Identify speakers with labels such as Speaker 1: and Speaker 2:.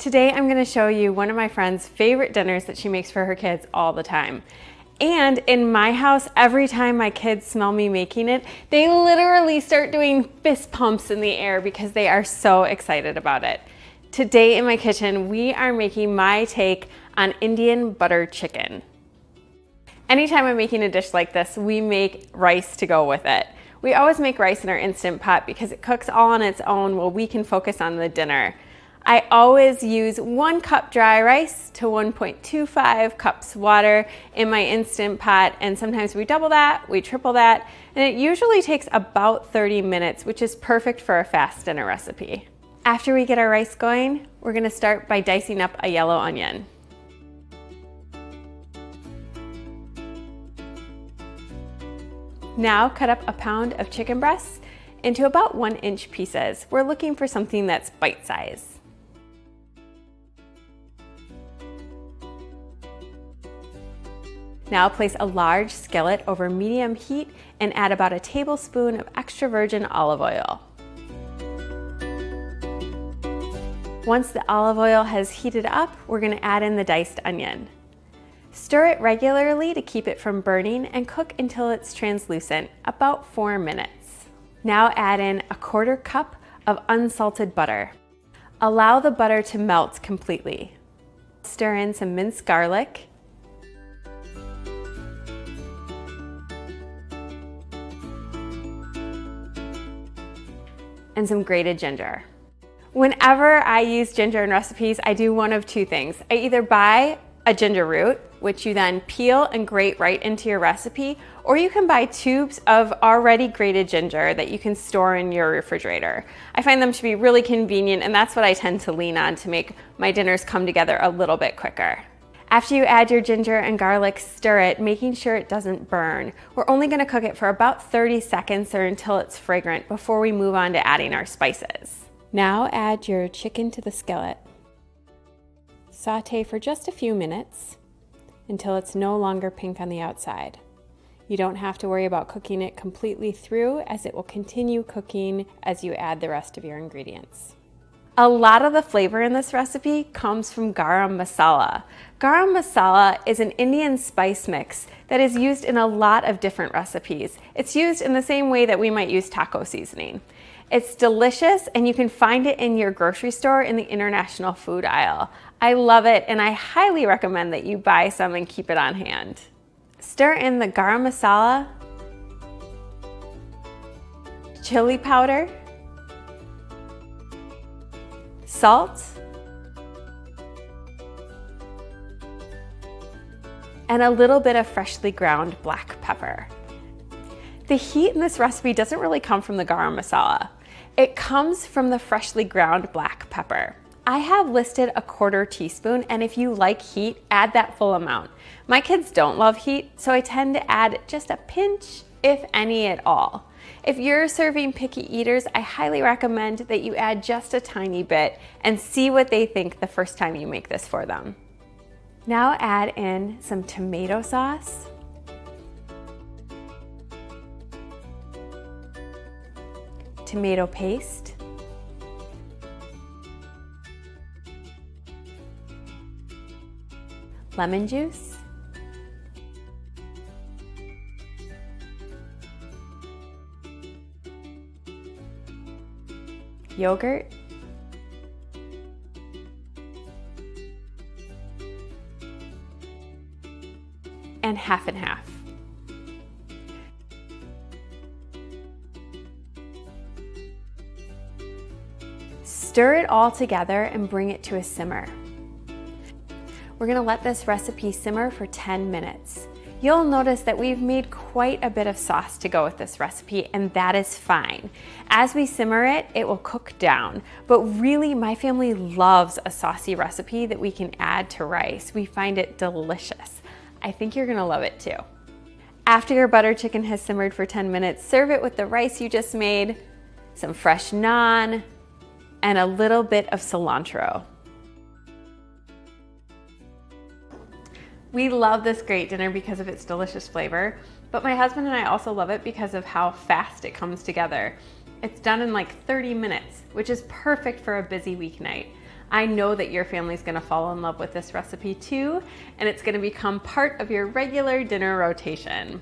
Speaker 1: Today I'm going to show you one of my friend's favorite dinners that she makes for her kids all the time. And in my house, every time my kids smell me making it, they literally start doing fist pumps in the air because they are so excited about it. Today in my kitchen, we are making my take on Indian butter chicken. Anytime I'm making a dish like this, we make rice to go with it. We always make rice in our Instant Pot because it cooks all on its own while we can focus on the dinner. I always use 1 cup dry rice to 1.25 cups water in my Instant Pot, and sometimes we double that, we triple that, and it usually takes about 30 minutes, which is perfect for a fast dinner recipe. After we get our rice going, we're gonna start by dicing up a yellow onion. Now cut up a pound of chicken breasts into about 1-inch pieces. We're looking for something that's bite-sized. Now place a large skillet over medium heat and add about a tablespoon of extra virgin olive oil. Once the olive oil has heated up, we're going to add in the diced onion. Stir it regularly to keep it from burning and cook until it's translucent, about 4 minutes. Now add in a 1/4 cup of unsalted butter. Allow the butter to melt completely. Stir in some minced garlic, and some grated ginger. Whenever I use ginger in recipes, I do one of 2 things. I either buy a ginger root, which you then peel and grate right into your recipe, or you can buy tubes of already grated ginger that you can store in your refrigerator. I find them to be really convenient, and that's what I tend to lean on to make my dinners come together a little bit quicker. After you add your ginger and garlic, stir it, making sure it doesn't burn. We're only gonna cook it for about 30 seconds or until it's fragrant before we move on to adding our spices. Now add your chicken to the skillet. Saute for just a few minutes until it's no longer pink on the outside. You don't have to worry about cooking it completely through, as it will continue cooking as you add the rest of your ingredients. A lot of the flavor in this recipe comes from garam masala. Garam masala is an Indian spice mix that is used in a lot of different recipes. It's used in the same way that we might use taco seasoning. It's delicious, and you can find it in your grocery store in the international food aisle. I love it, and I highly recommend that you buy some and keep it on hand. Stir in the garam masala, chili powder, salt, and a little bit of freshly ground black pepper. The heat in this recipe doesn't really come from the garam masala. It comes from the freshly ground black pepper. I have listed a 1/4 teaspoon, and if you like heat, add that full amount. My kids don't love heat, so I tend to add just a pinch, if any at all. If you're serving picky eaters, I highly recommend that you add just a tiny bit and see what they think the first time you make this for them. Now add in some tomato sauce, tomato paste, lemon juice, yogurt, and half and half. Stir it all together and bring it to a simmer. We're gonna let this recipe simmer for 10 minutes. You'll notice that we've made quite a bit of sauce to go with this recipe, and that is fine. As we simmer it, it will cook down. But really, my family loves a saucy recipe that we can add to rice. We find it delicious. I think you're gonna love it too. After your butter chicken has simmered for 10 minutes, serve it with the rice you just made, some fresh naan, and a little bit of cilantro. We love this great dinner because of its delicious flavor, but my husband and I also love it because of how fast it comes together. It's done in like 30 minutes, which is perfect for a busy weeknight. I know that your family's gonna fall in love with this recipe too, and it's gonna become part of your regular dinner rotation.